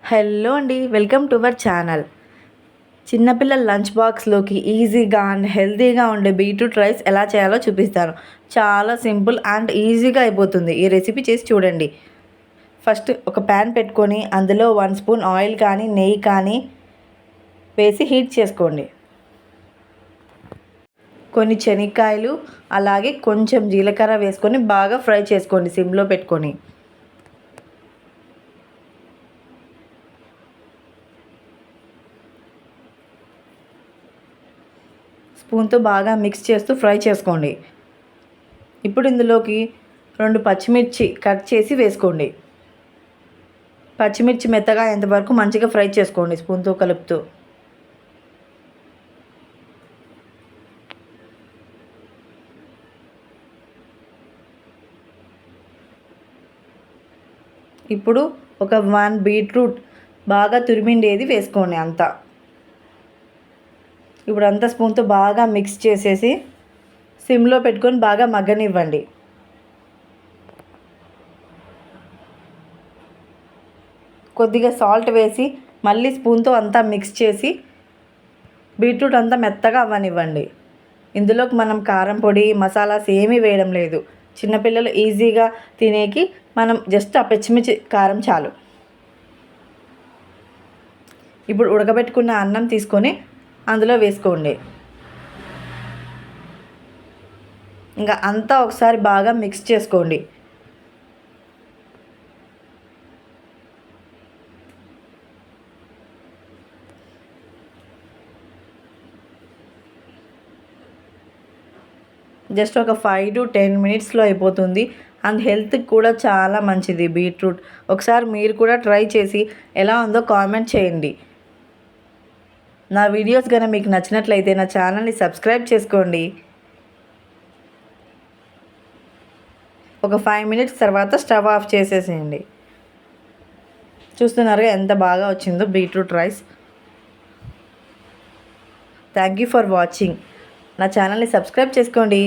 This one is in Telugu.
హలో అండి, వెల్కమ్ టు అవర్ ఛానల్. చిన్నపిల్లల లంచ్ బాక్స్లోకి ఈజీగా అండ్ హెల్తీగా ఉండే బీట్రూట్ రైస్ ఎలా చేయాలో చూపిస్తాను. చాలా సింపుల్ అండ్ ఈజీగా అయిపోతుంది. ఈ రెసిపీ చేసి చూడండి. ఫస్ట్ ఒక ప్యాన్ పెట్టుకొని అందులో 1 స్పూన్ ఆయిల్ కానీ నెయ్యి కానీ వేసి హీట్ చేసుకోండి. కొన్ని శనక్కాయలు అలాగే కొంచెం జీలకర్ర వేసుకొని బాగా ఫ్రై చేసుకోండి సిమ్లో పెట్టుకొని. స్పూన్తో బాగా మిక్స్ చేస్తూ ఫ్రై చేసుకోండి. ఇప్పుడు ఇందులోకి 2 పచ్చిమిర్చి కట్ చేసి వేసుకోండి. పచ్చిమిర్చి మెత్తగా ఎంతవరకు మంచిగా ఫ్రై చేసుకోండి స్పూన్తో కలుపుతూ. ఇప్పుడు ఒక 1 బీట్రూట్ బాగా తురిమిండేది వేసుకోండి అంతా. ఇప్పుడు అంతా స్పూన్తో బాగా మిక్స్ చేసేసి సిమ్లో పెట్టుకొని బాగా మగ్గనివ్వండి. కొద్దిగా సాల్ట్ వేసి మళ్ళీ స్పూన్తో అంతా మిక్స్ చేసి బీట్రూట్ అంతా మెత్తగా అవ్వనివ్వండి. ఇందులోకి మనం కారం పొడి మసాలాస్ ఏమీ వేయడం లేదు. చిన్నపిల్లలు ఈజీగా తినేకి మనం జస్ట్ ఆ పచ్చిమిర్చి కారం చాలు. ఇప్పుడు ఉడకబెట్టుకున్న అన్నం తీసుకొని అందులో వేసుకోండి. ఇంకా అంతా ఒకసారి బాగా మిక్స్ చేసుకోండి. జస్ట్ ఒక 5 to 10 మినిట్స్లో అయిపోతుంది. అండ్ హెల్త్కి కూడా చాలా మంచిది బీట్రూట్. ఒకసారి మీరు కూడా ట్రై చేసి ఎలా ఉందో కామెంట్ చేయండి. నా వీడియోస్ కనుక మీకు నచ్చినట్లయితే నా ఛానల్ని సబ్స్క్రైబ్ చేసుకోండి. ఒక 5 మినిట్స్ తర్వాత స్టవ్ ఆఫ్ చేసేసేయండి. చూస్తున్నారుగా ఎంత బాగా వచ్చిందో beetroot rice. Thank you for watching. నా ఛానల్ని సబ్స్క్రైబ్ చేసుకోండి.